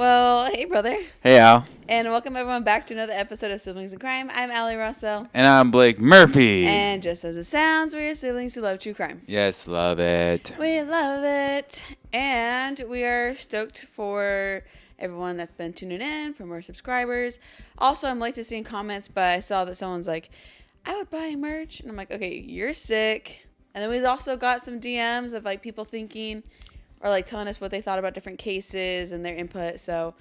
Well, hey, brother. Hey, Al. And welcome everyone back to another episode of Siblings in Crime. I'm Allie Russell. And I'm Blake Murphy. And just as it sounds, we are siblings who love true crime. Yes, love it. We love it. And we are stoked for everyone that's been tuning in, for more subscribers. Also, I'm late to seeing comments, but I saw that someone's like, I would buy merch. And I'm like, okay, you're sick. And then we also got some DMs of like people thinking or like telling us what they thought about different cases and their input. So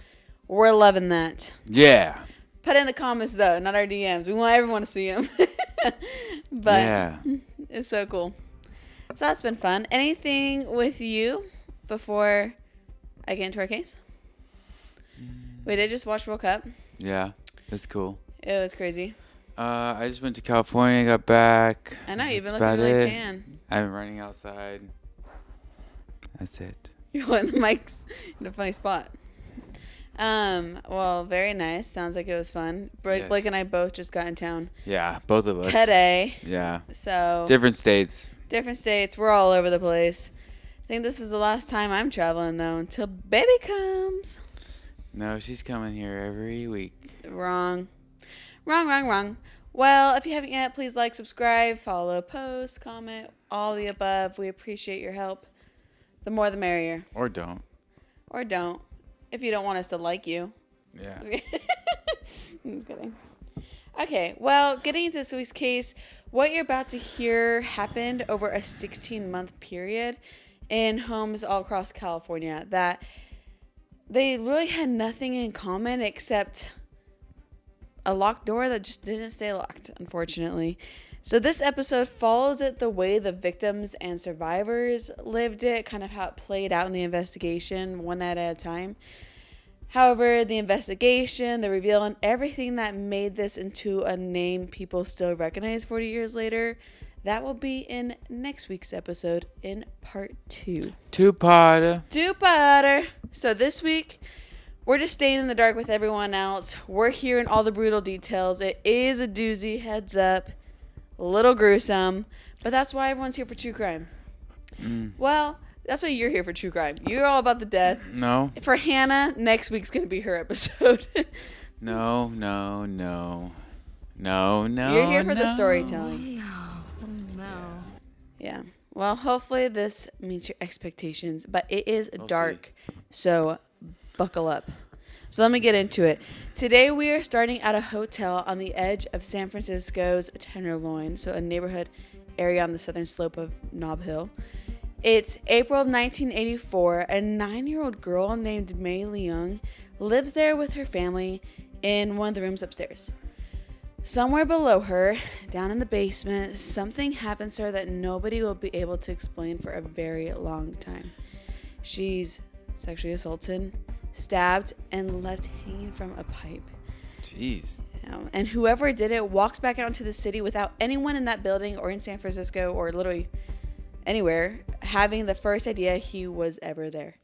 we're loving that. Yeah. Put in the comments though, not our DMs. We want everyone to see them. But yeah, it's so cool. So that's been fun. Anything with you before I get into our case? We did just watch World Cup. Yeah, it's cool. It was crazy. I just went to California, got back. I know, you've been looking really tan. I've been running outside. That's it. You went the mic's in a funny spot. Well, very nice. Sounds like it was fun. Blake and I both just got in town. Yeah, both of us. Today. Yeah. So. Different states. We're all over the place. I think this is the last time I'm traveling, though, until baby comes. No, she's coming here every week. Wrong. Well, if you haven't yet, please like, subscribe, follow, post, comment, all the above. We appreciate your help. The more the merrier. Or don't. If you don't want us to like you. Yeah. I'm just kidding. Okay, well, getting into this week's case, what you're about to hear happened over a 16-month period in homes all across California that they really had nothing in common except a locked door that just didn't stay locked, unfortunately. So this episode follows it the way the victims and survivors lived it, kind of how it played out in the investigation, one night at a time. However, the investigation, the reveal, and everything that made this into a name people still recognize 40 years later, that will be in next week's episode in part 2. Two-parter. So this week, we're just staying in the dark with everyone else. We're hearing all the brutal details. It is a doozy, heads up. A little gruesome, but that's why everyone's here for true crime. Well, that's why you're here for true crime. You're all about the death. No. For Hannah, next week's going to be her episode. No. You're here for the storytelling. No. Yeah. Well, hopefully this meets your expectations, but it is dark, so buckle up. So let me get into it. Today we are starting at a hotel on the edge of San Francisco's Tenderloin, so a neighborhood area on the southern slope of Nob Hill. It's April of 1984. A 9-year-old girl named Mei Leung lives there with her family in one of the rooms upstairs. Somewhere below her, down in the basement, something happens to her that nobody will be able to explain for a very long time. She's sexually assaulted, stabbed, and left hanging from a pipe. Jeez. And whoever did it walks back out into the city without anyone in that building or in San Francisco or literally anywhere having the first idea he was ever there.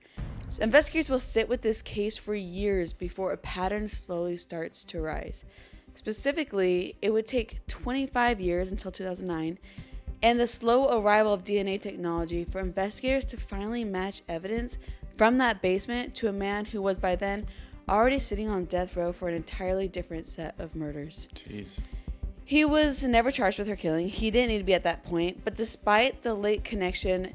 So investigators will sit with this case for years before a pattern slowly starts to rise. Specifically, it would take 25 years until 2009 and the slow arrival of DNA technology for investigators to finally match evidence from that basement to a man who was by then already sitting on death row for an entirely different set of murders. Jeez. He was never charged with her killing. He didn't need to be at that point. But despite the late connection,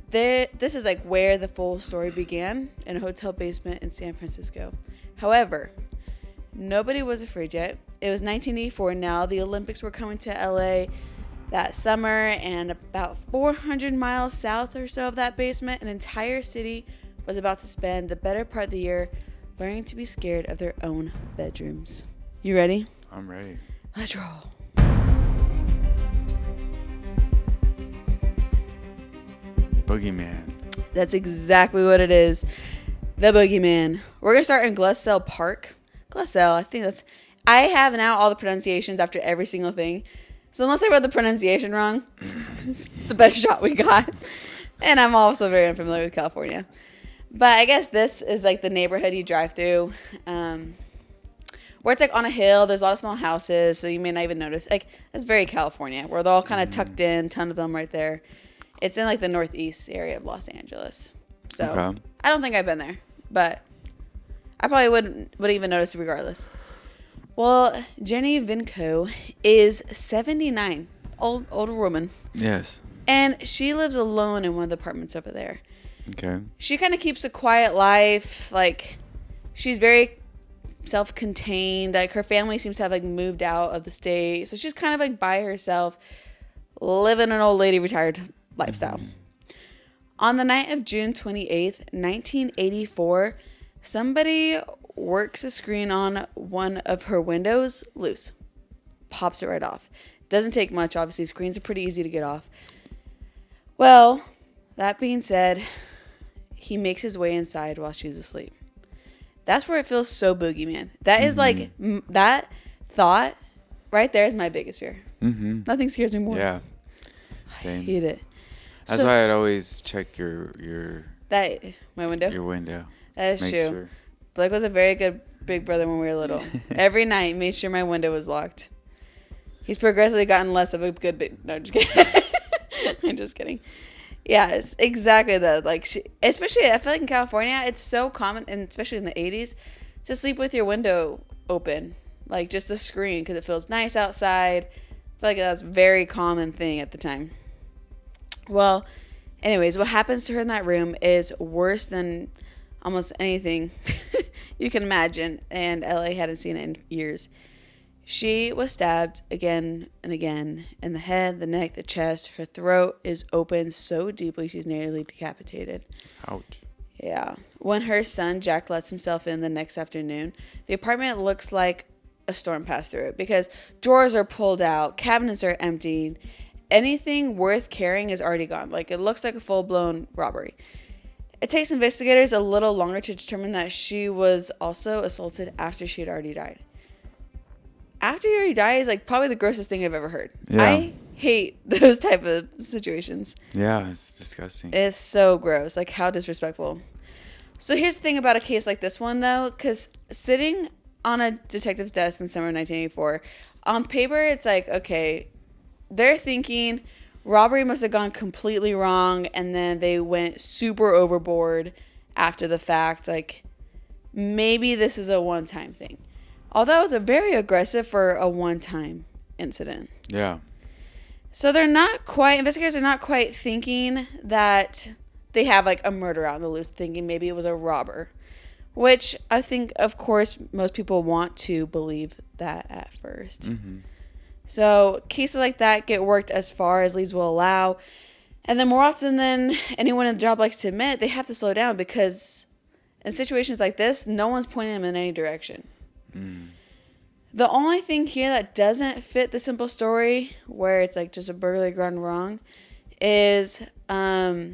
this is like where the full story began, in a hotel basement in San Francisco. However, nobody was afraid yet. It was 1984 now. The Olympics were coming to LA that summer, and about 400 miles south or so of that basement, an entire city was about to spend the better part of the year learning to be scared of their own bedrooms. You ready? I'm ready. Let's roll. Boogeyman. That's exactly what it is. The Boogeyman. We're going to start in Glassell Park. Glassell, I have now all the pronunciations after every single thing. So unless I wrote the pronunciation wrong, it's the best shot we got. And I'm also very unfamiliar with California. But I guess this is like the neighborhood you drive through, where it's like on a hill. There's a lot of small houses, so you may not even notice. Like, that's very California, where they're all kind of tucked in, ton of them right there. It's in like the northeast area of Los Angeles. So I don't think I've been there, but I probably wouldn't even notice regardless. Well, Jenny Vinco is 79, older woman. Yes. And she lives alone in one of the apartments over there. Okay. She kind of keeps a quiet life. Like, she's very self-contained. Like, her family seems to have, like, moved out of the state. So she's kind of, like, by herself, living an old lady retired lifestyle. Mm-hmm. On the night of June 28th, 1984, somebody works a screen on one of her windows loose. Pops it right off. Doesn't take much, obviously. Screens are pretty easy to get off. Well, that being said, he makes his way inside while she's asleep. That's where it feels so boogeyman. That is like, that thought right there is my biggest fear. Mm-hmm. Nothing scares me more. Yeah. Same. I hate it. That's why I'd always check my window? Your window. That is true. Sure. Blake was a very good big brother when we were little. Every night, made sure my window was locked. He's progressively gotten less of a good big... No, I'm just kidding. I'm just kidding. Yeah, it's exactly that. Like, especially, I feel like in California, it's so common, and especially in the 80s, to sleep with your window open. Like, just a screen, because it feels nice outside. I feel like that's a very common thing at the time. Well, anyways, what happens to her in that room is worse than almost anything you can imagine, and LA hadn't seen it in years. She was stabbed again and again in the head, the neck, the chest. Her throat is open so deeply she's nearly decapitated. Ouch. Yeah. When her son, Jack, lets himself in the next afternoon, the apartment looks like a storm passed through it because drawers are pulled out, cabinets are emptied. Anything worth carrying is already gone. Like, it looks like a full-blown robbery. It takes investigators a little longer to determine that she was also assaulted after she had already died. After you already die is, like, probably the grossest thing I've ever heard. Yeah. I hate those type of situations. Yeah, it's disgusting. It's so gross. Like, how disrespectful. So here's the thing about a case like this one, though, because sitting on a detective's desk in summer of 1984, on paper, it's like, okay, they're thinking robbery must have gone completely wrong, and then they went super overboard after the fact. Like, maybe this is a one-time thing. Although it's a very aggressive for a one-time incident. Yeah. So investigators are not quite thinking that they have like a murder out in the loose, thinking maybe it was a robber. Which I think, of course, most people want to believe that at first. Mm-hmm. So cases like that get worked as far as leads will allow. And then more often than anyone in the job likes to admit, they have to slow down because in situations like this, no one's pointing them in any direction. The only thing here that doesn't fit the simple story, where it's like just a burglary gone wrong, is I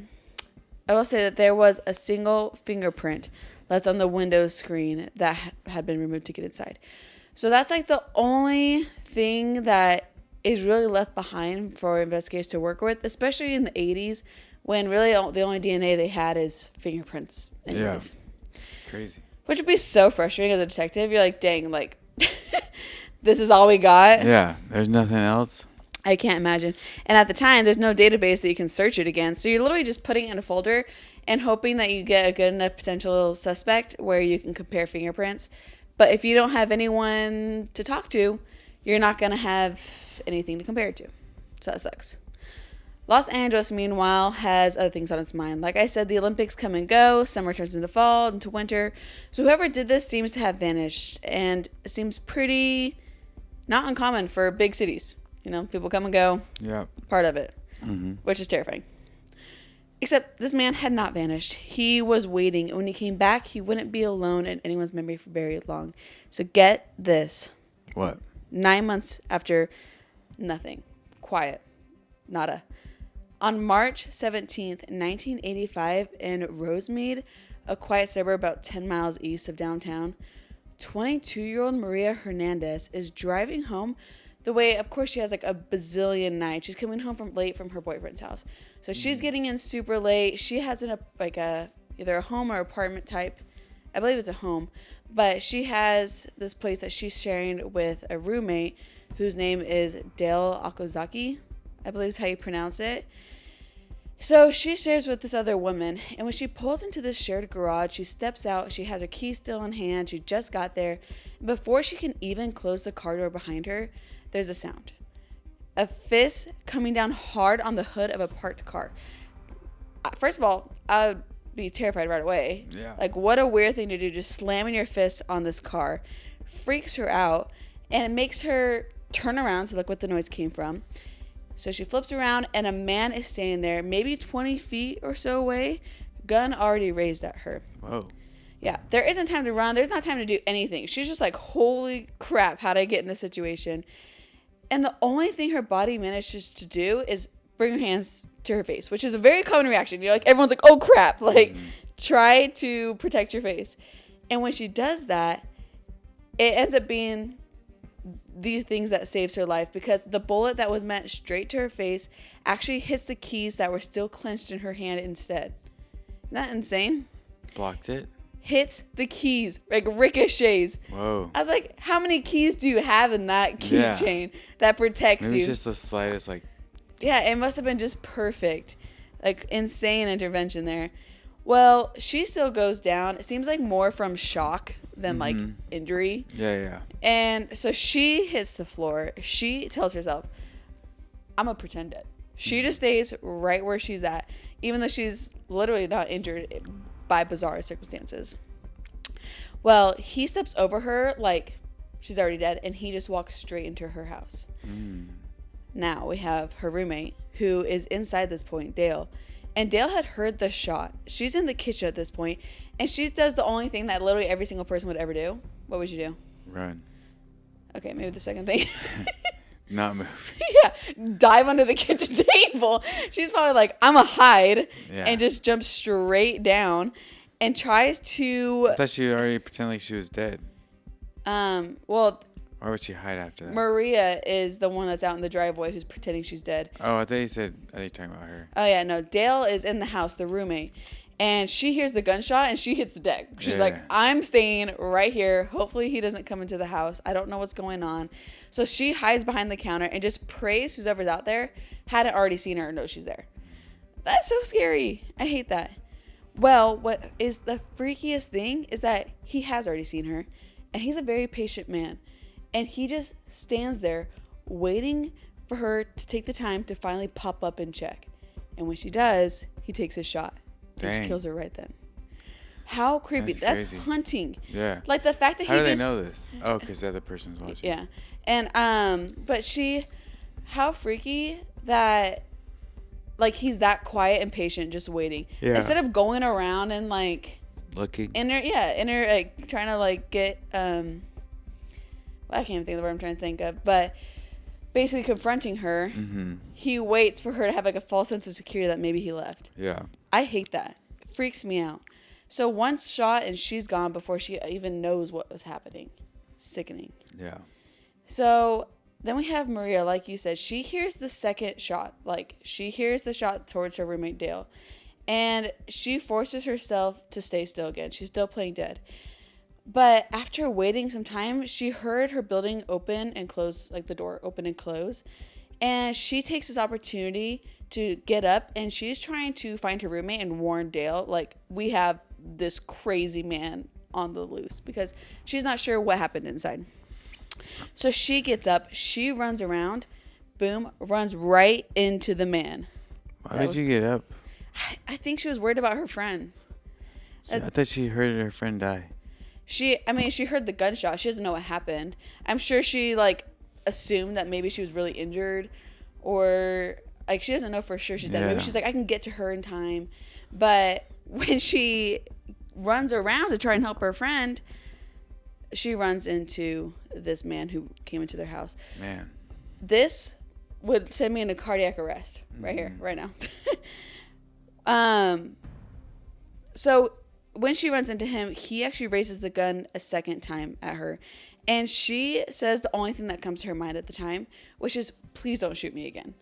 will say that there was a single fingerprint left on the window screen that had been removed to get inside. So that's like the only thing that is really left behind for investigators to work with, especially in the 80s when really the only DNA they had is fingerprints. Anyways. Yeah. Crazy. Which would be so frustrating as a detective. You're like, dang, like, this is all we got. Yeah, there's nothing else. I can't imagine. And at the time, there's no database that you can search it against. So you're literally just putting it in a folder and hoping that you get a good enough potential suspect where you can compare fingerprints. But if you don't have anyone to talk to, you're not going to have anything to compare it to. So that sucks. Los Angeles, meanwhile, has other things on its mind. Like I said, the Olympics come and go. Summer turns into fall, into winter. So whoever did this seems to have vanished. And it seems pretty not uncommon for big cities. You know, people come and go. Yeah. Part of it. Mm-hmm. Which is terrifying. Except this man had not vanished. He was waiting. And when he came back, he wouldn't be alone in anyone's memory for very long. So get this. What? 9 months after nothing. Quiet. Nada. On March 17th, 1985, in Rosemead, a quiet suburb about 10 miles east of downtown, 22-year-old Maria Hernandez is driving home the way, of course, she has like a bazillion nights. She's coming home late from her boyfriend's house. So she's getting in super late. She has either a home or apartment type. I believe it's a home. But she has this place that she's sharing with a roommate whose name is Dale Okazaki. I believe is how you pronounce it. So she shares with this other woman, and when she pulls into this shared garage, she steps out. She has her key still in hand. She just got there. Before she can even close the car door behind her, there's a sound. A fist coming down hard on the hood of a parked car. First of all, I would be terrified right away. Yeah. Like, what a weird thing to do, just slamming your fist on this car. Freaks her out, and it makes her turn around to look what the noise came from. So she flips around, and a man is standing there, maybe 20 feet or so away, gun already raised at her. Whoa. Yeah, there isn't time to run. There's not time to do anything. She's just like, holy crap, how did I get in this situation? And the only thing her body manages to do is bring her hands to her face, which is a very common reaction. You're like, everyone's like, oh crap, like, try to protect your face. And when she does that, it ends up being the things that saves her life, because the bullet that was meant straight to her face actually hits the keys that were still clenched in her hand instead. Isn't that insane? Blocked it? Hits the keys, like ricochets. Whoa. I was like, how many keys do you have in that keychain that protects Maybe you? just the slightest, like... Yeah, it must have been just perfect. Like, insane intervention there. Well, she still goes down. It seems like more from shock than like injury. Yeah. And so she hits the floor. She tells herself, I'm going to pretend dead. She just stays right where she's at, even though she's literally not injured by bizarre circumstances. Well, he steps over her like she's already dead, and he just walks straight into her house. Now we have her roommate, who is inside this point, Dale. And Dale had heard the shot. She's in the kitchen at this point, and she does the only thing that literally every single person would ever do. What would you do? Run. Okay, maybe the second thing. Not move. Yeah, dive under the kitchen table. She's probably like, I'm a hide, and just jumps straight down and tries to... I thought she already pretended like she was dead. Well... Why would she hide after that? Maria is the one that's out in the driveway who's pretending she's dead. Oh, I thought you said... I think you're talking about her. Oh, yeah, no. Dale is in the house, the roommate. And she hears the gunshot, and she hits the deck. She's like, I'm staying right here. Hopefully he doesn't come into the house. I don't know what's going on. So she hides behind the counter and just prays whoever's out there hadn't already seen her or knows she's there. That's so scary. I hate that. Well, what is the freakiest thing is that he has already seen her, and he's a very patient man. And he just stands there waiting for her to take the time to finally pop up and check. And when she does, he takes his shot. And kills her right then. How creepy. That's hunting. Yeah. Like the fact that How do they know this? Oh, because the other person's watching. Yeah. And, but how freaky that, like, he's that quiet and patient just waiting. Yeah. Instead of going around and, like... Looking. Like, trying to, like, get, I can't even think of the word I'm trying to think of, but basically confronting her, he waits for her to have like a false sense of security that maybe he left. Yeah. I hate that. It freaks me out. So one shot and she's gone before she even knows what was happening. Sickening. Yeah. So then we have Maria, like you said, she hears the second shot. Like, she hears the shot towards her roommate Dale. And she forces herself to stay still again. She's still playing dead. But after waiting some time, she heard her building open and close, like the door open and close. And she takes this opportunity to get up, and she's trying to find her roommate and warn Dale, like, we have this crazy man on the loose, because she's not sure what happened inside. So she gets up, she runs around, boom, runs right into the man. Why did you get up? I think she was worried about her friend. I thought she heard her friend die. She heard the gunshot. She doesn't know what happened. I'm sure she, like, assumed that maybe she was really injured, or, like, she doesn't know for sure she's dead. Maybe she's like, I can get to her in time. But when she runs around to try and help her friend, she runs into this man who came into their house. Man. This would send me into cardiac arrest right here, right now. So when she runs into him, he actually raises the gun a second time at her. And she says the only thing that comes to her mind at the time, which is, please don't shoot me again.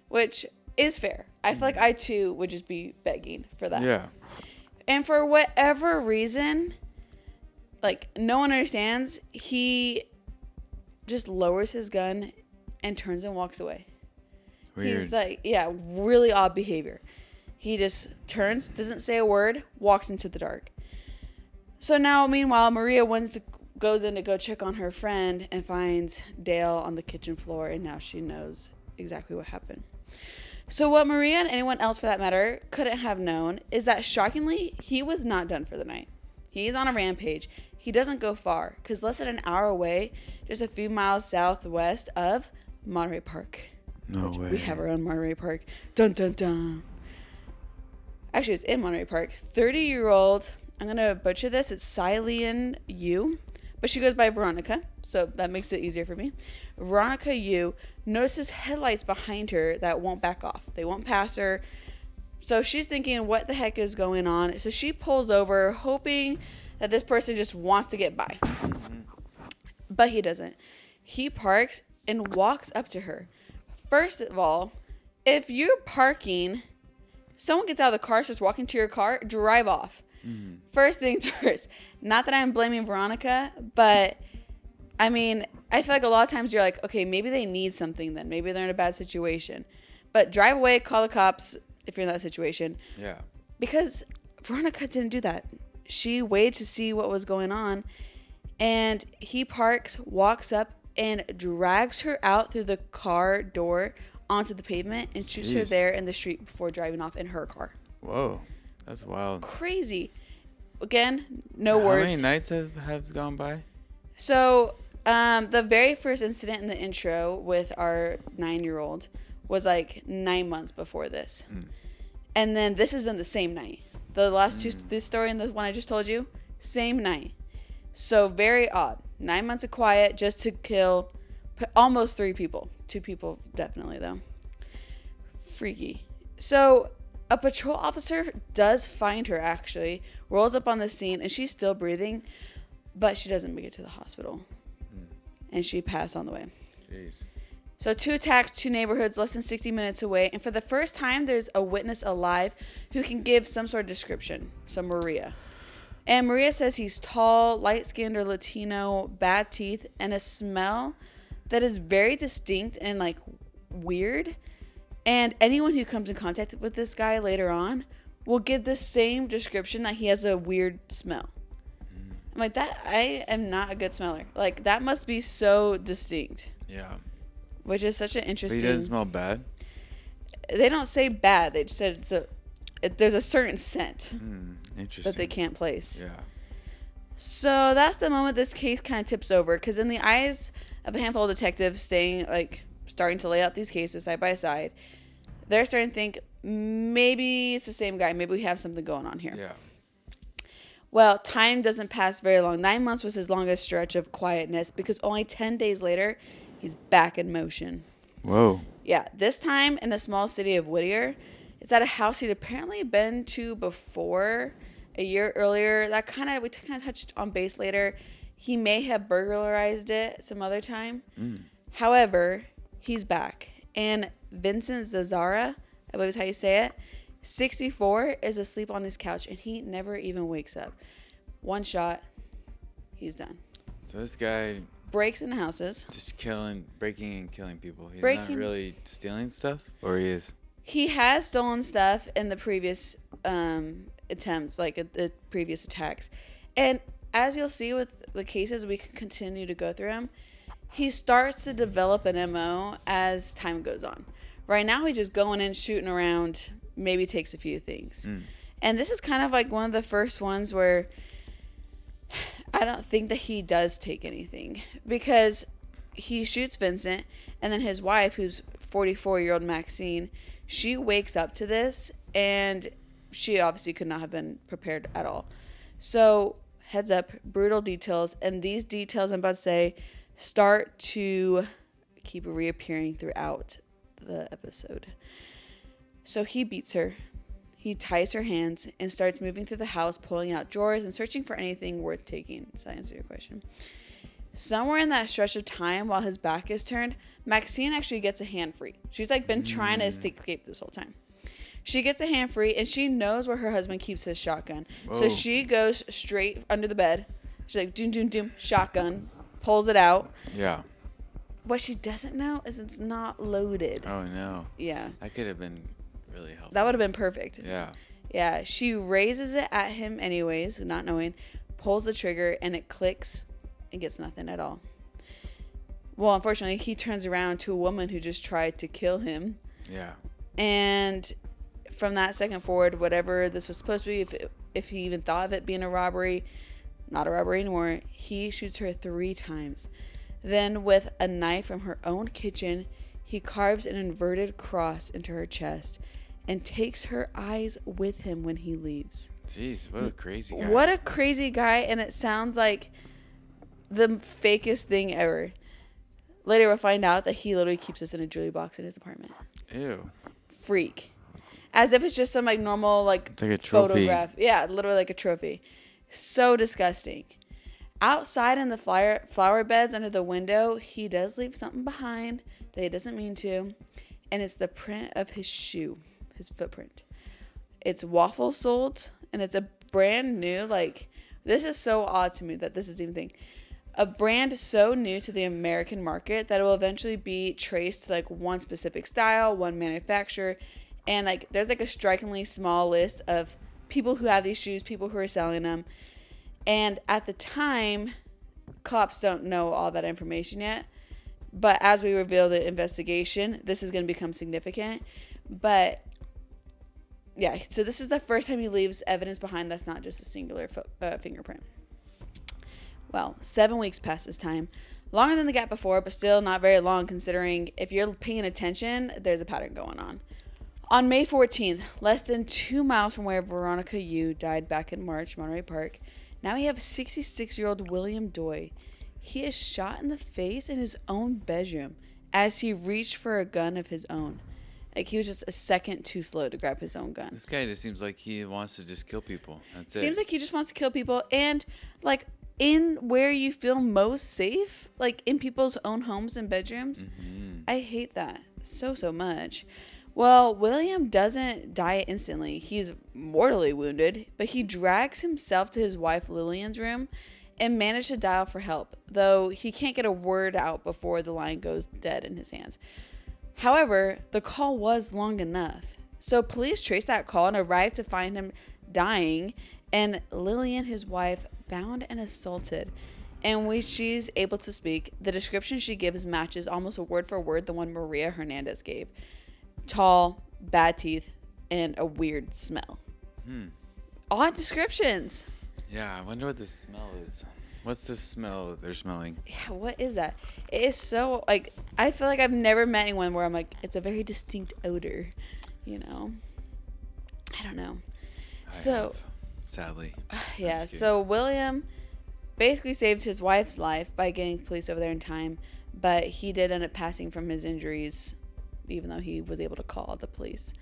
Which is fair. I feel like I, too, would just be begging for that. Yeah. And for whatever reason, like, no one understands, he just lowers his gun and turns and walks away. Weird. He's like, yeah, really odd behavior. He just turns, doesn't say a word, walks into the dark. So now, meanwhile, Maria goes in to go check on her friend and finds Dale on the kitchen floor, and now she knows exactly what happened. So what Maria and anyone else for that matter couldn't have known is that shockingly, he was not done for the night. He's on a rampage. He doesn't go far because less than an hour away, just a few miles southwest of Monterey Park. No way. We have our own Monterey Park. Dun, dun, dun. Actually, it's in Monterey Park. 30-year-old, I'm going to butcher this. It's Cillian Yu. But she goes by Veronica, so that makes it easier for me. Veronica Yu notices headlights behind her that won't back off. They won't pass her. So she's thinking, what the heck is going on? So she pulls over, hoping that this person just wants to get by. But he doesn't. He parks and walks up to her. First of all, if you're parking, someone gets out of the car, starts walking to your car, drive off. First things first. Not that I'm blaming Veronica, but I mean, I feel like a lot of times you're like, okay, maybe they need something then. Maybe they're in a bad situation. But drive away, call the cops if you're in that situation. Yeah. Because Veronica didn't do that. She waited to see what was going on. And he parks, walks up, and drags her out through the car door onto the pavement and shoots her there in the street before driving off in her car. Whoa. That's wild. Crazy. Again, no words. How many nights have gone by? So, the very first incident in the intro with our 9-year-old was like 9 months before this. And then this is in the same night. The last two, this story and the one I just told you, same night. So, very odd. 9 months of quiet just to kill almost 3 people. 2 people, definitely, though. Freaky. So, a patrol officer does find her, actually, rolls up on the scene, and she's still breathing, but she doesn't make it to the hospital. And she passed on the way. Jeez. So 2 attacks, 2 neighborhoods, less than 60 minutes away. And for the first time, there's a witness alive who can give some sort of description. So Maria. And Maria says he's tall, light-skinned or Latino, bad teeth, and a smell that is very distinct and, like, weird. And anyone who comes in contact with this guy later on will give the same description that he has a weird smell. I'm like, I am not a good smeller. Like, that must be so distinct. Yeah. Which is such an interesting... But he doesn't smell bad? They don't say bad. They just said there's a certain scent Interesting. that they can't place. Yeah. So that's the moment this case kind of tips over. Because in the eyes of a handful of detectives starting to lay out these cases side by side, they're starting to think, maybe it's the same guy. Maybe we have something going on here. Yeah. Well, time doesn't pass very long. 9 months was his longest stretch of quietness because only 10 days later, he's back in motion. Whoa. Yeah, this time in the small city of Whittier. It's at a house he'd apparently been to before a year earlier. We kind of touched on base later. He may have burglarized it some other time. However, he's back. And Vincent Zazzara, I believe is how you say it, 64, is asleep on his couch, and he never even wakes up. One shot, he's done. So this guy breaks into houses. just breaking and killing people. He's Breaking- not really stealing stuff? Or he is? He has stolen stuff in the previous attempts, like the previous attacks. And as you'll see with the cases, we can continue to go through them. He starts to develop an MO as time goes on. Right now, he's just going in, shooting around, maybe takes a few things. And this is kind of like one of the first ones where I don't think that he does take anything. Because he shoots Vincent, and then his wife, who's 44-year-old Maxine, she wakes up to this, and she obviously could not have been prepared at all. So, heads up, brutal details. And these details I'm about to say start to keep reappearing throughout the episode. So he beats her. He ties her hands and starts moving through the house, pulling out drawers and searching for anything worth taking. Does that answer your question? Somewhere in that stretch of time while his back is turned, Maxine actually gets a hand free. She's like been trying to escape this whole time. She gets a hand free and she knows where her husband keeps his shotgun. Whoa. So she goes straight under the bed. She's like, doom, doom, doom, shotgun, pulls it out. Yeah. What she doesn't know is it's not loaded. Oh, no. Yeah. That could have been really helpful. That would have been perfect. Yeah. Yeah, she raises it at him anyways, not knowing, pulls the trigger, and it clicks and gets nothing at all. Well, unfortunately, he turns around to a woman who just tried to kill him. Yeah. And from that second forward, whatever this was supposed to be, if he even thought of it being a robbery, not a robbery anymore, he shoots her 3 times. Then, with a knife from her own kitchen, he carves an inverted cross into her chest and takes her eyes with him when he leaves. Jeez, what a crazy guy. What a crazy guy, and it sounds like the fakest thing ever. Later we'll find out that he literally keeps this in a jewelry box in his apartment. Ew. Freak. As if it's just some like normal like It's like a trophy. photograph. Yeah, literally like a trophy. So disgusting. Outside in the flower beds under the window, he does leave something behind that he doesn't mean to, and it's the print of his shoe, his footprint. It's waffle soled, and it's a brand new, like, this is so odd to me that this is even a thing. A brand so new to the American market that it will eventually be traced to like one specific style, one manufacturer, and like there's like a strikingly small list of people who have these shoes, people who are selling them. And at the time, cops don't know all that information yet. But as we reveal the investigation, this is going to become significant. But yeah, so this is the first time he leaves evidence behind that's not just a singular fingerprint. Well, 7 weeks past this time. Longer than the gap before, but still not very long considering if you're paying attention, there's a pattern going on. On May 14th, less than 2 miles from where Veronica Yu died back in March, Monterey Park, now we have 66-year-old William Doy. He is shot in the face in his own bedroom as he reached for a gun of his own. Like, he was just a second too slow to grab his own gun. This guy just seems like he wants to just kill people. That's it. Seems like he just wants to kill people. And, like, in where you feel most safe, like in people's own homes and bedrooms. Mm-hmm. I hate that so much. Well, William doesn't die instantly. He's mortally wounded, but he drags himself to his wife Lillian's room and manages to dial for help, though he can't get a word out before the line goes dead in his hands. However, the call was long enough. So police trace that call and arrive to find him dying, and Lillian, his wife, bound and assaulted. And when she's able to speak, the description she gives matches almost a word for word the one Maria Hernandez gave. Tall, bad teeth, and a weird smell. Odd descriptions. Yeah, I wonder what the smell is. What's the smell that they're smelling? Yeah, what is that? It is so, like, I feel like I've never met anyone where I'm like, it's a very distinct odor, you know? I don't know. Sadly. Yeah, so William basically saved his wife's life by getting police over there in time, but he did end up passing from his injuries, even though he was able to call the police,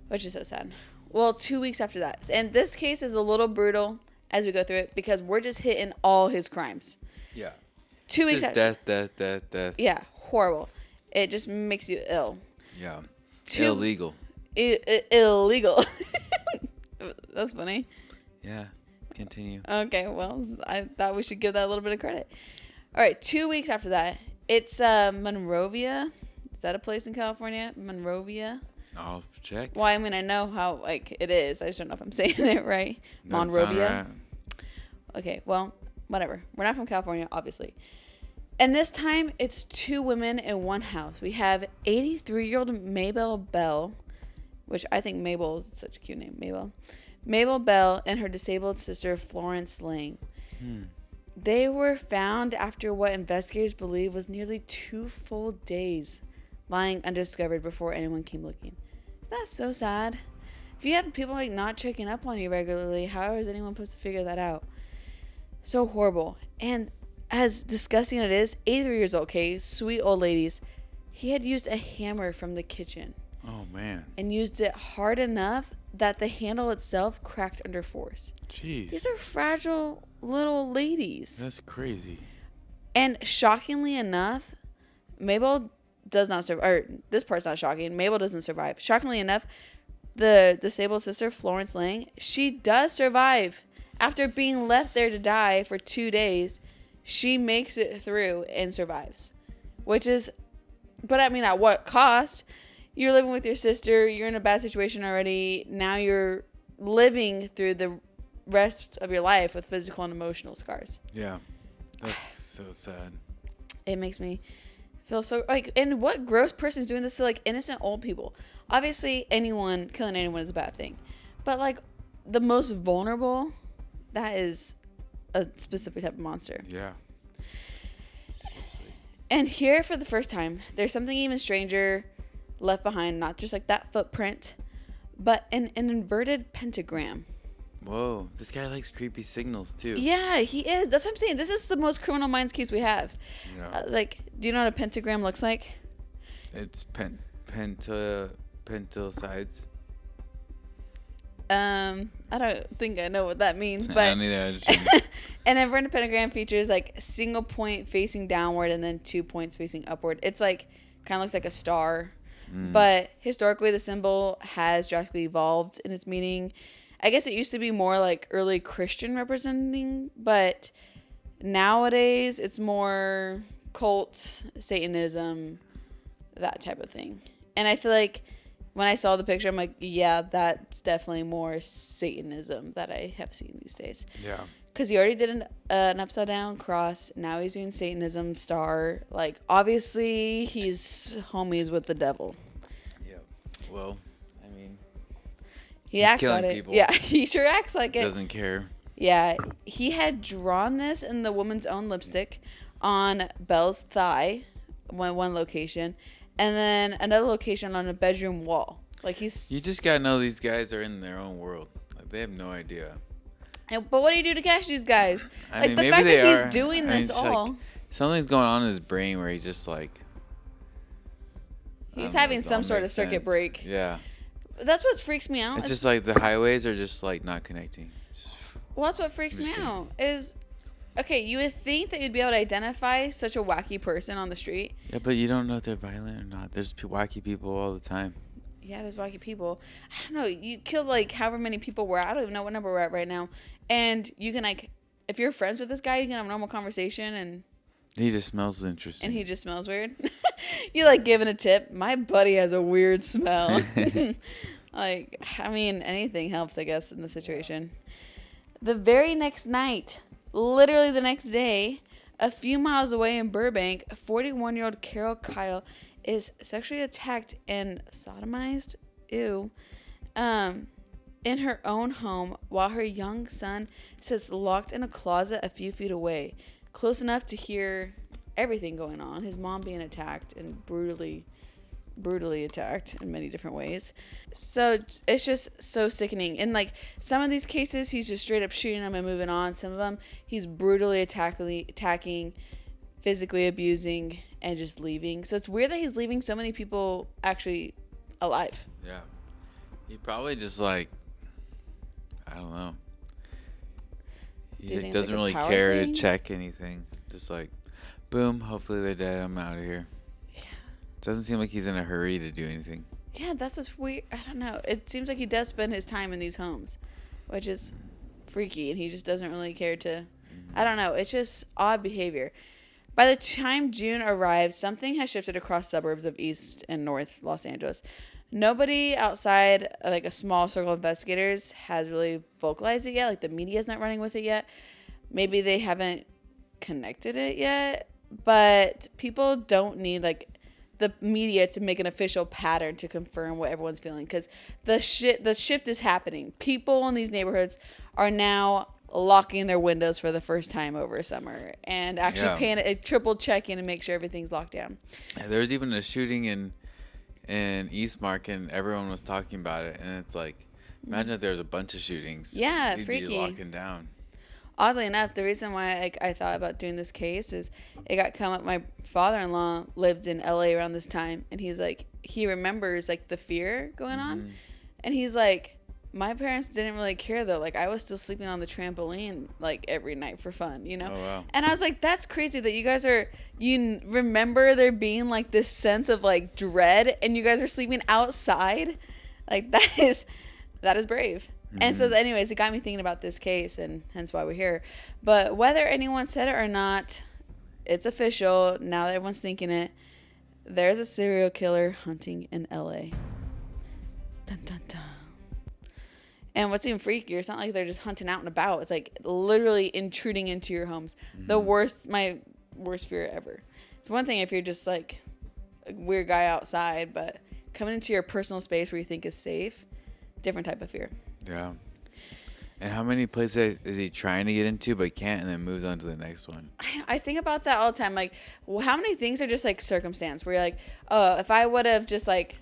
which is so sad. Well, 2 weeks after that, and this case is a little brutal as we go through it because we're just hitting all his crimes. Yeah. 2 weeks after death. Yeah, horrible. It just makes you ill. Yeah. Illegal. Illegal. That's funny. Yeah. Continue. Okay, well, I thought we should give that a little bit of credit. All right, 2 weeks after that, it's Monrovia. Is that a place in California? Monrovia? I'll check. Well, I mean, I know how, like, it is. I just don't know if I'm saying it right. Monrovia? Right. Okay, well, whatever. We're not from California, obviously. And this time, it's 2 women in one house. We have 83-year-old Mabel Bell, which I think Mabel is such a cute name, Mabel. Mabel Bell and her disabled sister, Florence Lang. They were found after what investigators believe was nearly 2 full days lying undiscovered before anyone came looking. Isn't that so sad? If you have people like not checking up on you regularly, how is anyone supposed to figure that out? So horrible. And as disgusting it is, 83 years old, okay, sweet old ladies, he had used a hammer from the kitchen. Oh, man. And used it hard enough that the handle itself cracked under force. Jeez. These are fragile little ladies. That's crazy. And shockingly enough, Mabel does not survive. Or this part's not shocking. Mabel doesn't survive. Shockingly enough, the disabled sister, Florence Lang, she does survive. After being left there to die for 2 days, she makes it through and survives. Which is, but I mean, at what cost? you're living with your sister. You're in a bad situation already. Now you're living through the rest of your life with physical and emotional scars. Yeah. That's so sad. It makes me feel so like, and what gross person is doing this to like innocent old people? Obviously, killing anyone is a bad thing, but like the most vulnerable, that is a specific type of monster. Yeah. Seriously. And here, for the first time, there's something even stranger left behind. Not just like that footprint, but an inverted pentagram. Whoa, this guy likes creepy signals too. Yeah, he is. That's what I'm saying. This is the most Criminal Minds case we have. Yeah. Like, do you know what a pentagram looks like? It's pental sides. I don't think I know what that means, but I don't either. an inverted pentagram features like a single point facing downward and then 2 points facing upward. It's like kind of looks like a star, but historically the symbol has drastically evolved in its meaning. I guess it used to be more like early Christian representing, but nowadays it's more cult, Satanism, that type of thing. And I feel like when I saw the picture, I'm like, yeah, that's definitely more Satanism that I have seen these days. Yeah. Because he already did an upside down cross. Now he's doing Satanism star. Like, obviously, he's homies with the devil. Yeah. Well, I mean, He acts like it. People. Yeah, he sure acts like it. Doesn't care. Yeah, he had drawn this in the woman's own lipstick on Belle's thigh, one location, and then another location on a bedroom wall. Like he's. You just gotta know these guys are in their own world. Like they have no idea. But what do you do to catch these guys? I like mean, the maybe fact they that are. he's doing this all. Like, something's going on in his brain where he's just like. He's having some sort of circuit break. Yeah. That's what freaks me out. It's just like the highways are just like not connecting. Well, that's what freaks me out. Is okay, you would think that you'd be able to identify such a wacky person on the street. Yeah, but you don't know if they're violent or not. There's wacky people all the time. Yeah, there's wacky people. I don't know. You killed like however many people we're at. I don't even know what number we're at right now. And you can like, if you're friends with this guy, you can have a normal conversation and. He just smells interesting. And he just smells weird. You like giving a tip. My buddy has a weird smell. Like, I mean, anything helps, I guess, in the situation. The very next night, literally the next day, a few miles away in Burbank, 41-year-old Carol Kyle is sexually attacked and sodomized, in her own home while her young son sits locked in a closet a few feet away, close enough to hear everything going on. His mom being attacked and brutally attacked in many different ways. So it's just so sickening. And like some of these cases, he's just straight up shooting them and moving on. Some of them, he's brutally attacking, physically abusing, and just leaving. So it's weird that he's leaving so many people actually alive. Yeah. He probably just like, I don't know. He doesn't really care to check anything. Just like, boom, hopefully they're dead. I'm out of here. Yeah. Doesn't seem like he's in a hurry to do anything. Yeah, that's what's weird. I don't know. It seems like he does spend his time in these homes, which is freaky, and he just doesn't really care to. I don't know. It's just odd behavior. By the time June arrives, something has shifted across suburbs of East and North Los Angeles. Nobody outside like a small circle of investigators has really vocalized it yet. Like the media's not running with it yet. Maybe they haven't connected it yet. But people don't need like the media to make an official pattern to confirm what everyone's feeling, because the shift is happening. People in these neighborhoods are now locking their windows for the first time over summer and actually paying a triple check-in and make sure everything's locked down. Yeah, there was even a shooting in Eastmark, and everyone was talking about it, and it's like, imagine if there was a bunch of shootings. Yeah, He'd freaky. be locking down. Oddly enough, the reason why I thought about doing this case is it got come up. My father-in-law lived in LA around this time, and he's like, he remembers like the fear going on, and he's like, my parents didn't really care though. Like I was still sleeping on the trampoline like every night for fun, you know? Oh, wow. And I was like, that's crazy that you remember there being like this sense of like dread, and you guys are sleeping outside. Like that is brave. And so anyways, it got me thinking about this case, and hence why we're here. But whether anyone said it or not, it's official now that everyone's thinking it. There's a serial killer hunting in LA. Dun, dun, dun. And what's even freakier, it's not like they're just hunting out and about. It's like literally intruding into your homes. My worst fear ever. It's one thing if you're just like a weird guy outside, but coming into your personal space where you think is safe, different type of fear. Yeah. And how many places is he trying to get into but can't, and then moves on to the next one? I think about that all the time. Like, well, how many things are just like circumstance where you're like, oh, if I would have just like,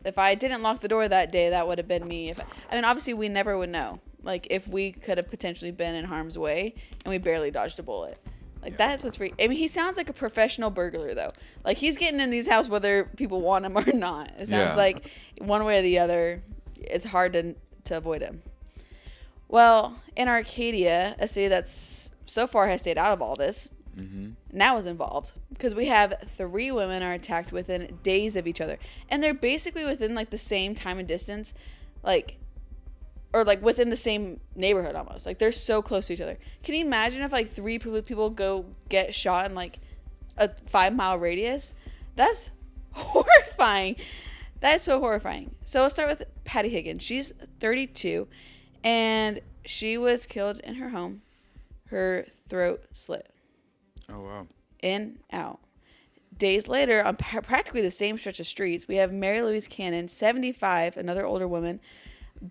if I didn't lock the door that day, that would have been me. I mean, obviously, we never would know. Like, if we could have potentially been in harm's way and we barely dodged a bullet. Like, that's what's free. I mean, he sounds like a professional burglar, though. Like, he's getting in these houses whether people want him or not. It sounds like one way or the other, it's hard to avoid him. Well, in Arcadia, a city that's so far has stayed out of all this, now is involved. Because we have 3 women are attacked within days of each other. And they're basically within, like, the same time and distance, like, or, like, within the same neighborhood almost. Like, they're so close to each other. Can you imagine if, like, 3 people go get shot in, like, a 5-mile radius? That's horrifying. That is so horrifying. So let's start with Patty Higgins. She's 32. And she was killed in her home. Her throat slit. Oh, wow. In, out. Days later, on practically the same stretch of streets, we have Mary Louise Cannon, 75, another older woman,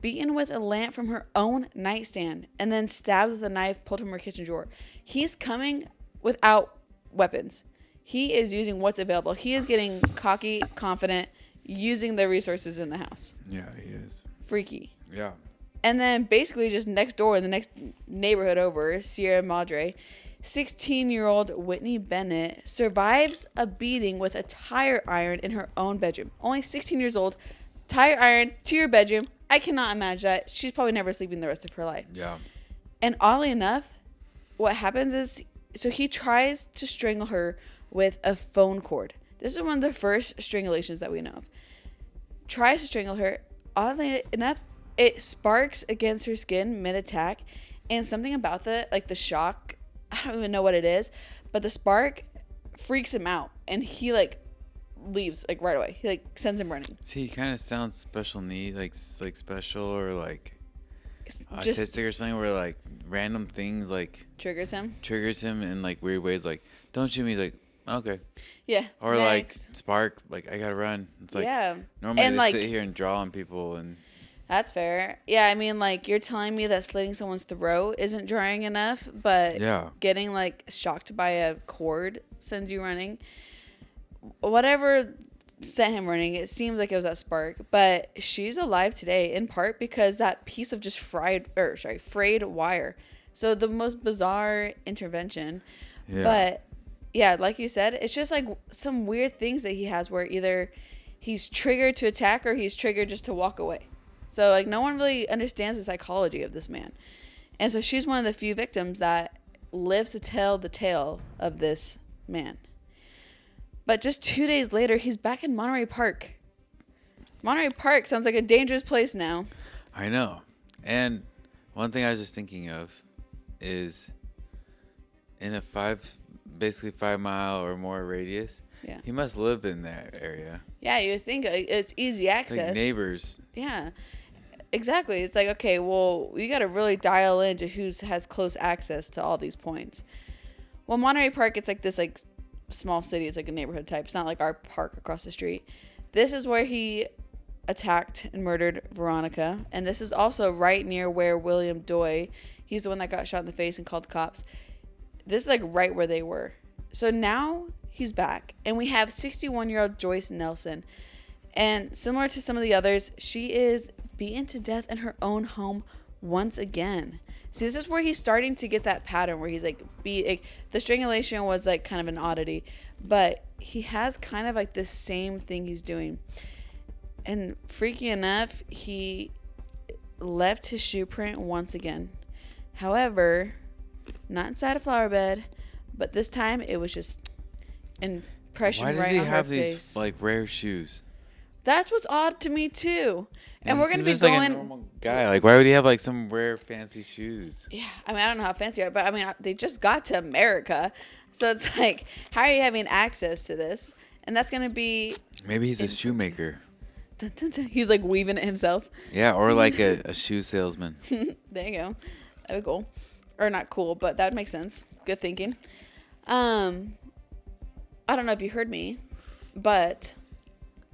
beaten with a lamp from her own nightstand and then stabbed with a knife pulled from her kitchen drawer. He's coming without weapons. He is using what's available. He is getting cocky, confident, using the resources in the house. Yeah, he is. Freaky. Yeah. And then basically just next door in the next neighborhood over, Sierra Madre, 16-year-old Whitney Bennett survives a beating with a tire iron in her own bedroom. Only 16 years old, tire iron to your bedroom. I cannot imagine that. She's probably never sleeping the rest of her life. Yeah. And oddly enough, what happens is, so he tries to strangle her with a phone cord. This is one of the first strangulations that we know of. Tries to strangle her. Oddly enough, it sparks against her skin mid-attack, and something about the shock, I don't even know what it is, but the spark freaks him out, and he, like, leaves, like, right away. He, like, sends him running. See, he kind of sounds special need, like special or, like, Just autistic or something, where, like, random things, like... triggers him in, like, weird ways, like, don't shoot me, he's like, okay. Yeah. Or, next. like, spark, like, I gotta run. It's like, yeah. normally and, they like, sit here and draw on people and... That's fair. Yeah, I mean, like, you're telling me that slitting someone's throat isn't jarring enough, but getting, like, shocked by a cord sends you running. Whatever sent him running, it seems like it was that spark. But she's alive today, in part because that piece of just frayed wire. So the most bizarre intervention. Yeah. But, yeah, like you said, it's just, like, some weird things that he has where either he's triggered to attack or he's triggered just to walk away. So, like, no one really understands the psychology of this man. And so she's one of the few victims that lives to tell the tale of this man. But just 2 days later, he's back in Monterey Park. Monterey Park sounds like a dangerous place now. I know. And one thing I was just thinking of is in a 5-mile or more radius, he must live in that area. Yeah, you think it's easy access. Like neighbors. Yeah, exactly. It's like, okay, well, you got to really dial into who has close access to all these points. Well, Monterey Park, it's like this like small city. It's like a neighborhood type. It's not like our park across the street. This is where he attacked and murdered Veronica. And this is also right near where William Doy, he's the one that got shot in the face and called the cops. This is like right where they were. So now he's back. And we have 61-year-old Joyce Nelson. And similar to some of the others, she is beaten to death in her own home once again. See, this is where he's starting to get that pattern where he's like the strangulation was like kind of an oddity, but he has kind of like this same thing he's doing. And freaky enough, he left his shoe print once again. However, not inside a flower bed, but this time it was just impression right on her face. Why does he have these like rare shoes? That's what's odd to me too. And we're gonna be just going. Like a normal guy. Like, why would he have like some rare fancy shoes? Yeah, I mean, I don't know how fancy they are, but I mean, they just got to America, so it's like, how are you having access to this? And that's going to be... Maybe he's a shoemaker. Dun, dun, dun. He's like weaving it himself. Yeah, or like a shoe salesman. There you go. That would be cool. Or not cool, but that would make sense. Good thinking. I don't know if you heard me, but...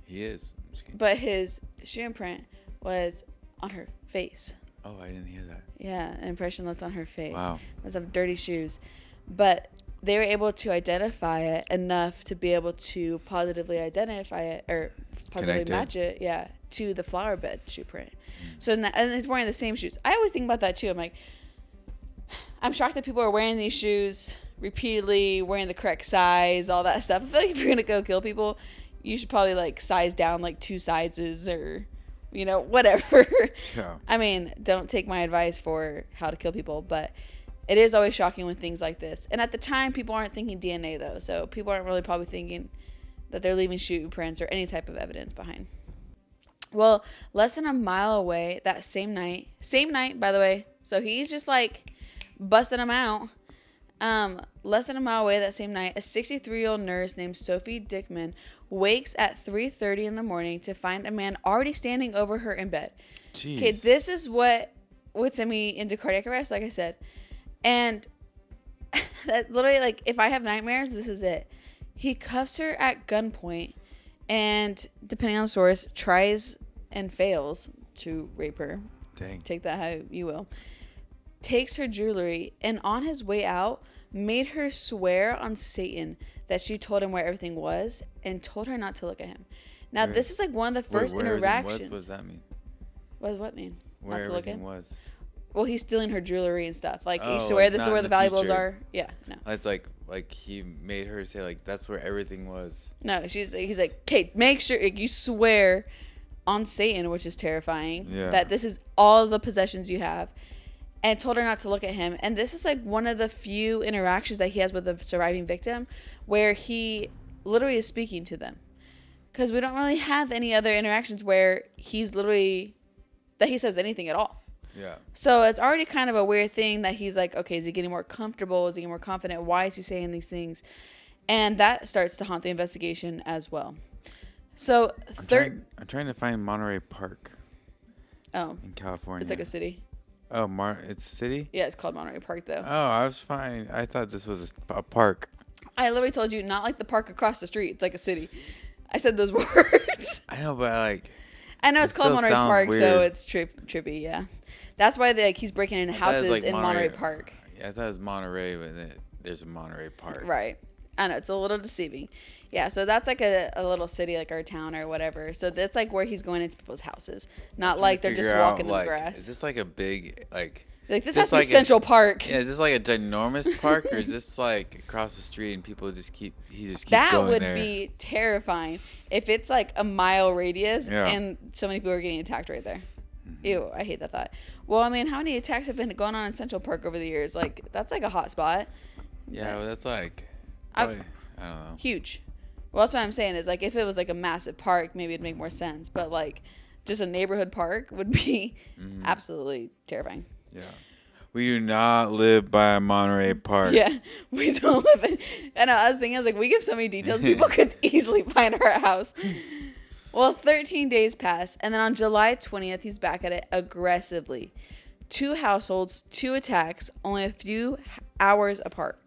He is. But his shoe imprint was on her face. Oh, I didn't hear that. Yeah, an impression left on her face. Wow. It was of dirty shoes. But they were able to identify it enough to be able to positively identify it or positively match it, to the flower bed shoe print. So and he's wearing the same shoes. I always think about that too. I'm like, I'm shocked that people are wearing these shoes repeatedly, wearing the correct size, all that stuff. I feel like if you're gonna go kill people, you should probably like size down like 2 sizes or, you know, whatever. Yeah. I mean, don't take my advice for how to kill people, but it is always shocking when things like this. And at the time, people aren't thinking DNA, though. So people aren't really probably thinking that they're leaving shoe prints or any type of evidence behind. Well, less than a mile away that same night, by the way. So he's just like busting them out. Less than a mile away that same night, a 63-year-old nurse named Sophie Dickman wakes at 3:30 in the morning to find a man already standing over her in bed. Jeez. Okay, this is what would send me into cardiac arrest, like I said. And that's literally like, if I have nightmares, this is it. He cuffs her at gunpoint and, depending on the source, tries and fails to rape her. Dang. Take that how you will. Takes her jewelry and on his way out made her swear on Satan that she told him where everything was and told her not to look at him. Now, this is like one of the first interactions. What does that mean? What does what mean? Where not to look at everything was. Well, he's stealing her jewelry and stuff. Like, you Oh, swear like this is not where in the the valuables future. are. Yeah, no. It's like he made her say like that's where everything was. No, he's like, Kate, make sure like, you swear on Satan, which is terrifying, that this is all the possessions you have, and told her not to look at him. And this is like one of the few interactions that he has with the surviving victim where he literally is speaking to them. Because we don't really have any other interactions where he's literally, that he says anything at all. Yeah. So it's already kind of a weird thing that he's like, okay, is he getting more comfortable? Is he getting more confident? Why is he saying these things? And that starts to haunt the investigation as well. So I'm trying to find Monterey Park. Oh. In California. It's like a city. Oh, it's a city? Yeah, it's called Monterey Park, though. Oh, I was fine. I thought this was a park. I literally told you, not like the park across the street. It's like a city. I said those words. I know, but I know it's called Monterey Park, weird. so it's trippy, yeah. That's why he's breaking into houses like in Monterey Park. Yeah, I thought it was Monterey, but there's a Monterey Park. Right. I know, it's a little deceiving. Yeah, so that's like a little city, like our town or whatever. So that's like where he's going into people's houses. Not like they're just walking in the grass. Is this like a big, like this has to be Central Park. Yeah, is this like a ginormous park or is this like across the street and people he just keeps that going would there? Be terrifying if it's like a mile radius and so many people are getting attacked right there. Mm-hmm. Ew, I hate that thought. Well, I mean, how many attacks have been going on in Central Park over the years? Like, that's like a hot spot. Yeah, well, that's like, probably, I don't know. Huge. Well, that's what I'm saying is, like, if it was like a massive park, maybe it'd make more sense. But, like, just a neighborhood park would be absolutely terrifying. Yeah. We do not live by a Monterey Park. Yeah, we don't live in. I know, I was thinking, like, we give so many details, people could easily find our house. Well, 13 days pass, and then on July 20th, he's back at it aggressively. 2 households, 2 attacks, only a few hours apart.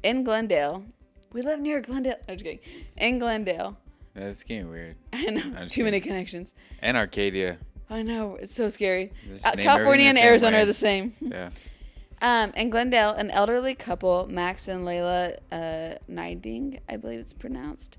In Glendale. We live near Glendale. I'm just kidding. In Glendale. Yeah, it's getting weird. I know. Too many connections. And Arcadia. I know. It's so scary. Just California and Arizona are the same. Yeah. In Glendale, an elderly couple, Max and Layla Niding, I believe it's pronounced,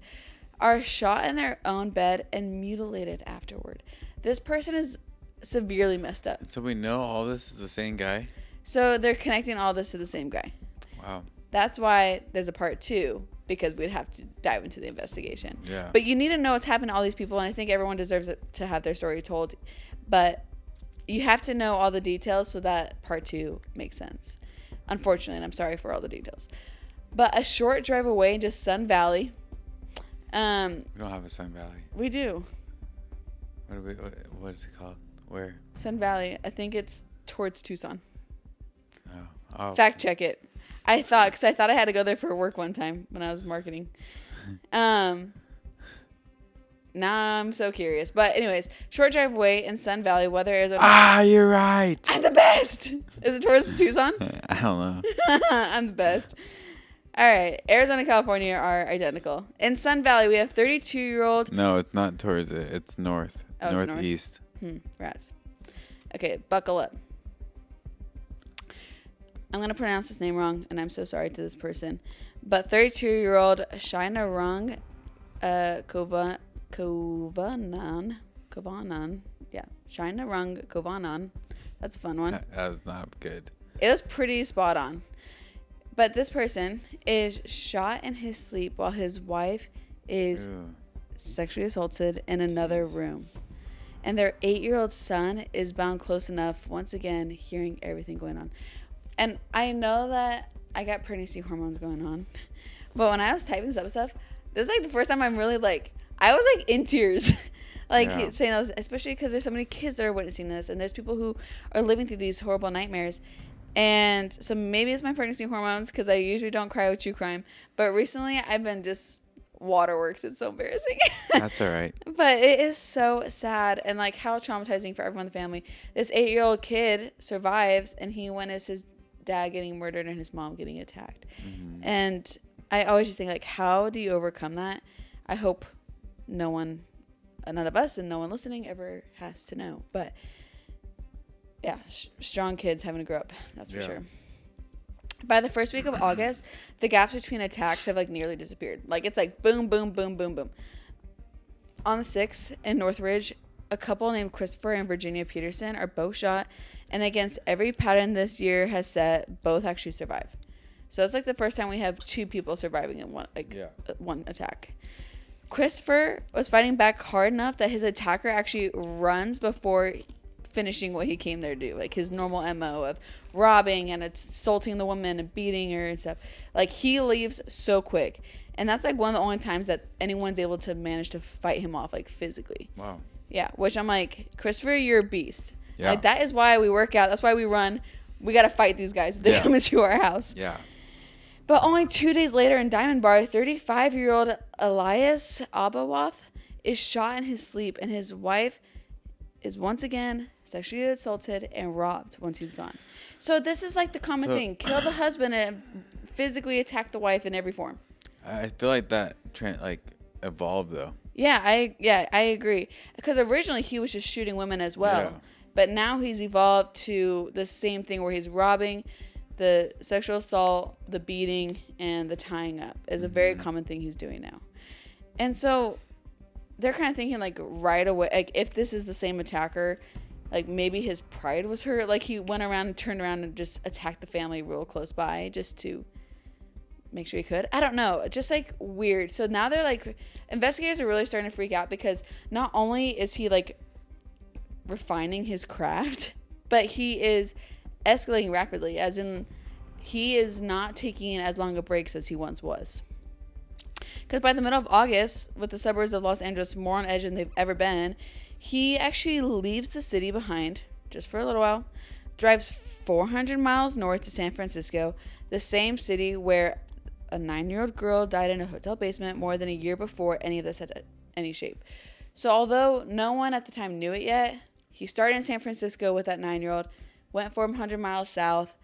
are shot in their own bed and mutilated afterward. This person is severely messed up. So we know all this is the same guy? So they're connecting all this to the same guy. Wow. That's why there's a part 2, because we'd have to dive into the investigation. Yeah. But you need to know what's happened to all these people, and I think everyone deserves to have their story told. But you have to know all the details so that part 2 makes sense. Unfortunately, and I'm sorry for all the details. But a short drive away in just Sun Valley. We don't have a Sun Valley. We do. What is it called? Where? Sun Valley. I think it's towards Tucson. Oh. Fact check it. I thought I had to go there for work one time when I was marketing. Now I'm so curious. But anyways, short drive away in Sun Valley, Weather, Arizona. You're right. I'm the best. Is it towards Tucson? I don't know. I'm the best. All right. Arizona and California are identical. In Sun Valley, we have 32-year-old. No, it's not towards it. It's north. Oh, northeast. Rats. Okay, buckle up. I'm going to pronounce this name wrong, and I'm so sorry to this person. But 32-year-old Shaina Rung Kovanan. Yeah, Shaina Rung Kovanan. That's a fun one. That was not good. It was pretty spot on. But this person is shot in his sleep while his wife is sexually assaulted in another room. And their 8-year-old son is bound close enough, once again, hearing everything going on. And I know that I got pregnancy hormones going on. But when I was typing this up stuff, this is like the first time I'm really like, I was like in tears. Saying this, especially because there's so many kids that are witnessing this. And there's people who are living through these horrible nightmares. And so maybe it's my pregnancy hormones because I usually don't cry with true crime. But recently I've been just waterworks. It's so embarrassing. That's all right. But it is so sad and like how traumatizing for everyone in the family. This 8-year-old kid survives and he witnesses his dad getting murdered and his mom getting attacked. Mm-hmm. And I always just think like, how do you overcome that? I hope none of us and no one listening ever has to know. But yeah, strong kids having to grow up. That's for sure. By the first week of August, the gaps between attacks have like nearly disappeared. Like it's like boom, boom, boom, boom, boom. On the 6th in Northridge, a couple named Christopher and Virginia Peterson are both shot. And against every pattern this year has set, both actually survive. So it's like the first time we have 2 people surviving in one attack. Christopher was fighting back hard enough that his attacker actually runs before finishing what he came there to do, like his normal MO of robbing and assaulting the woman and beating her and stuff. Like he leaves so quick, and that's like one of the only times that anyone's able to manage to fight him off like physically. Wow. Yeah, which I'm like, Christopher, you're a beast. Yeah. Like that is why we work out. That's why we run. We got to fight these guys if they come into our house. Yeah. But only 2 days later in Diamond Bar, 35-year-old Elias Abawath is shot in his sleep, and his wife is once again sexually assaulted and robbed once he's gone. So this is like the common thing. Kill the husband and physically attack the wife in every form. I feel like that trend evolved though. Yeah, I agree. Because originally he was just shooting women as well. Yeah. But now he's evolved to the same thing where he's robbing, the sexual assault, the beating, and the tying up is a very common thing he's doing now. And so they're kind of thinking like right away, like if this is the same attacker, like maybe his pride was hurt. Like he went around and turned around and just attacked the family real close by just to make sure he could. I don't know. Just like weird. So now they're like, investigators are really starting to freak out because not only is he like refining his craft, but he is escalating rapidly, as in he is not taking as long a breaks as he once was. Because by the middle of August, with the suburbs of Los Angeles more on edge than they've ever been, he actually leaves the city behind just for a little while, drives 400 miles north to San Francisco, the same city where a 9-year-old girl died in a hotel basement more than a year before any of this had any shape. So although no one at the time knew it yet, he started in San Francisco with that 9-year-old, went 400 miles south,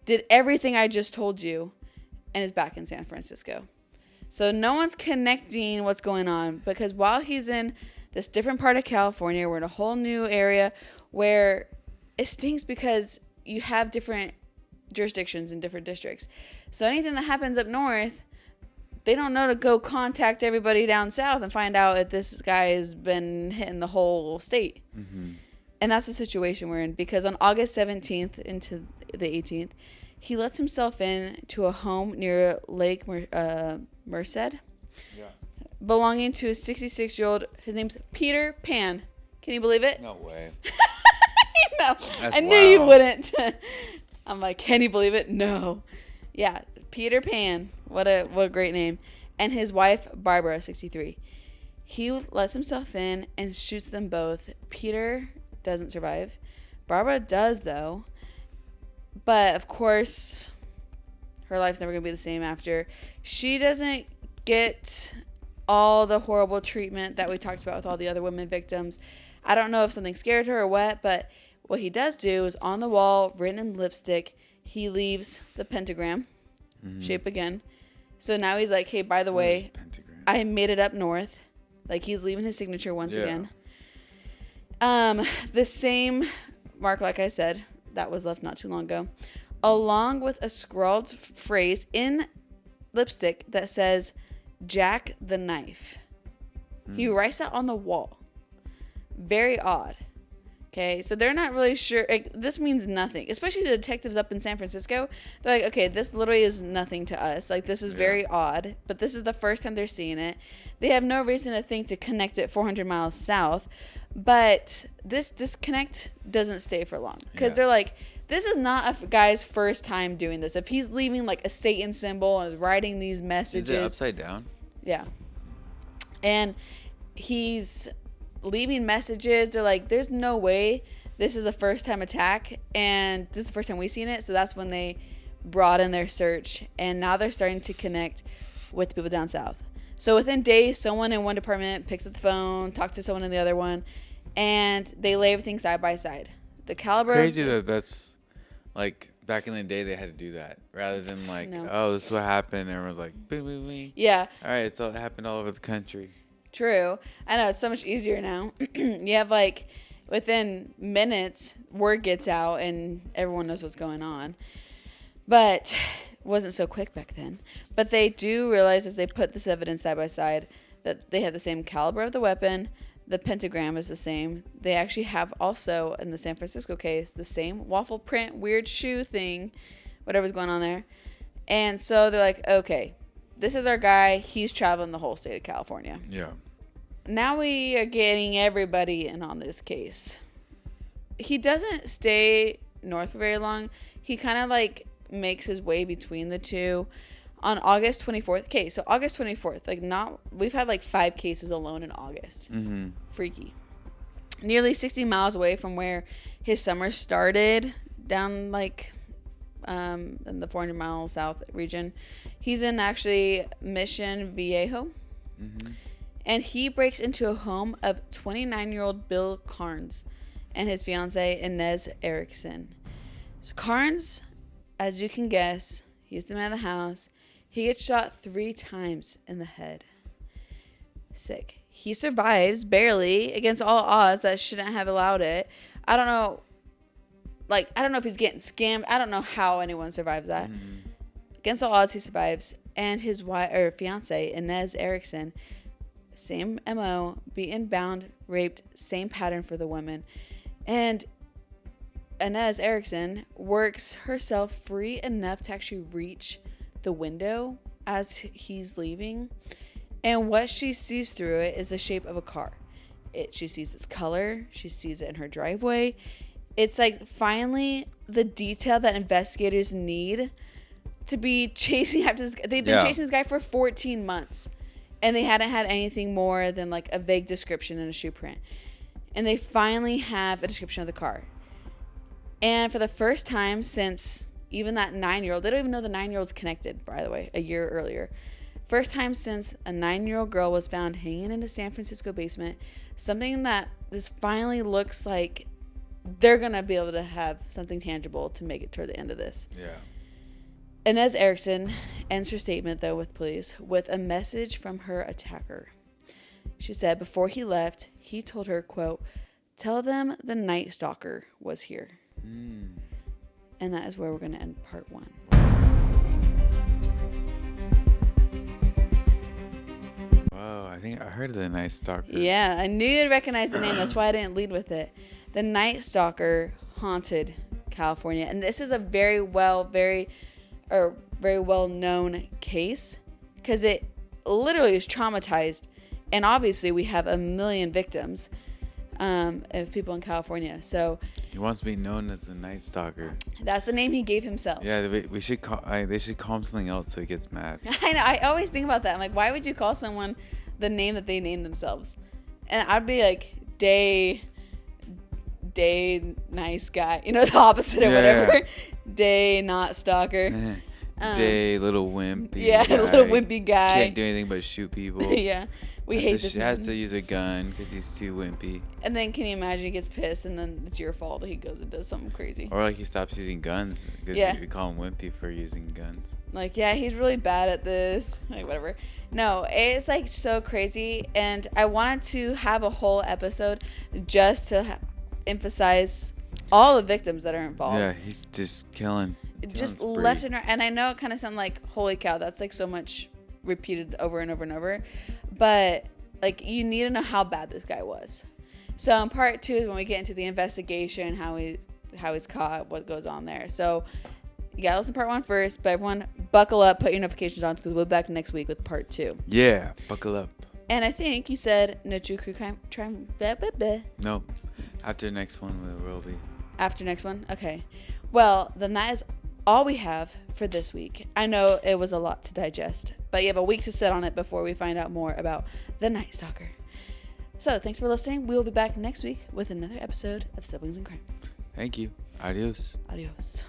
did everything I just told you, and is back in San Francisco. So no one's connecting what's going on, because while he's in this different part of California, we're in a whole new area where it stinks because you have different jurisdictions in different districts. So anything that happens up north, they don't know to go contact everybody down south and find out if this guy has been hitting the whole state. Mm-hmm. And that's the situation we're in, because on August 17th into the 18th, he lets himself in to a home near Lake Merced, belonging to a 66-year-old. His name's Peter Pan. Can you believe it? No way. No, I knew you wouldn't. I'm like, can you believe it? No. Yeah, Peter Pan. What a great name. And his wife, Barbara, 63. He lets himself in and shoots them both. Peter doesn't survive. Barbara does, though. But, of course, her life's never going to be the same after. She doesn't get all the horrible treatment that we talked about with all the other women victims. I don't know if something scared her or what, but what he does do is on the wall, written in lipstick, he leaves the pentagram shape again. So now he's like, hey, by the way, I made it up north. Like, he's leaving his signature once again. The same mark, like I said, that was left not too long ago, along with a scrawled phrase in lipstick that says, Jack the Knife. He writes that on the wall. Very odd. Okay, so they're not really sure. Like, this means nothing, especially the detectives up in San Francisco. They're like, okay, this literally is nothing to us. Like, this is very odd, but this is the first time they're seeing it. They have no reason to think to connect it 400 miles south, but this disconnect doesn't stay for long because they're like, this is not a guy's first time doing this. If he's leaving like a Satan symbol and is writing these messages. Is it upside down? Yeah. And he's leaving messages. They're like, there's no way this is a first time attack, and this is the first time we've seen it. So that's when they broaden their search, and now they're starting to connect with the people down south. So within days, someone in one department picks up the phone, talks to someone in the other one, and they lay everything side by side. The caliber. It's crazy that that's like back in the day they had to do that rather than like, oh, this is what happened. Everyone's like, bing, bing, bing. Yeah. All right, it happened all over the country. True. I know, it's so much easier now. You have like within minutes, word gets out and everyone knows what's going on. But it wasn't so quick back then. But they do realize as they put this evidence side by side that they have the same caliber of the weapon. The pentagram is the same. They actually have also, in the San Francisco case, the same waffle print, weird shoe thing, whatever's going on there. And so they're like, okay, this is our guy. He's traveling the whole state of California. Yeah. Now we are getting everybody in on this case. He doesn't stay north for very long. He kind of like makes his way between the two. On August 24th. Okay, so August 24th. Like, we've had like 5 cases alone in August. Mm-hmm. Freaky. Nearly 60 miles away from where his summer started, down like in the 400 mile south region. He's in actually Mission Viejo. Mm-hmm. And he breaks into a home of 29-year-old Bill Carnes and his fiancee Inez Erickson. So Carnes, as you can guess, he's the man of the house. He gets shot 3 times in the head. Sick. He survives barely against all odds that shouldn't have allowed it. I don't know. Like, I don't know if he's getting scammed. I don't know how anyone survives that. Mm-hmm. Against all odds, he survives. And his fiance, Inez Erickson, same MO, beaten, bound, raped, same pattern for the women. And Inez Erickson works herself free enough to actually reach the window as he's leaving, and what she sees through it is the shape of a car. She sees its color, she sees it in her driveway. It's like finally the detail that investigators need to be chasing after this guy. They've been chasing this guy for 14 months, and they hadn't had anything more than like a vague description and a shoe print, and they finally have a description of the car. And for the first time since even that 9-year-old, they don't even know the 9-year-old's connected, by the way, a year earlier. First time since a 9-year-old girl was found hanging in a San Francisco basement. Something that this finally looks like they're going to be able to have something tangible to make it toward the end of this. Yeah. Inez Erickson ends her statement, though, with police with a message from her attacker. She said before he left, he told her, quote, "Tell them the Night Stalker was here." Mm. And that is where we're going to end part 1. Whoa, I think I heard of the Night Stalker. Yeah, I knew you'd recognize the name. That's why I didn't lead with it. The Night Stalker haunted California. And this is a very well known case because it literally is traumatized. And obviously we have 1 million victims of people in California. So he wants to be known as the Night Stalker. That's the name he gave himself. Yeah, we should call. They should call him something else so he gets mad. I know. I always think about that. I'm like, why would you call someone the name that they named themselves? And I'd be like, Day nice guy. You know, the opposite or whatever. Yeah. Day not stalker. Day, little wimpy. Yeah, guy. Little wimpy guy. Can't do anything but shoot people. Yeah, we hate this. Has to use a gun because he's too wimpy. And then can you imagine he gets pissed and then it's your fault that he goes and does something crazy. Or like he stops using guns because you call him wimpy for using guns. Like, yeah, he's really bad at this. Like, whatever. No, it's like so crazy. And I wanted to have a whole episode just to emphasize all the victims that are involved. Yeah, he's just killing just left and right. And I know it kind of sounds like, holy cow, that's like so much repeated over and over and over. But like, you need to know how bad this guy was. So in part 2 is when we get into the investigation, how he's caught, what goes on there. So you gotta listen to part 1 first. But everyone, buckle up, put your notifications on because we'll be back next week with part 2. Yeah, buckle up. And I think you said no true crime. No, after next one we will be. After next one, okay. Well, then that is all we have for this week. I know it was a lot to digest, but you have a week to sit on it before we find out more about the Night Stalker. So thanks for listening. We'll be back next week with another episode of Siblings in Crime. Thank you. Adios. Adios.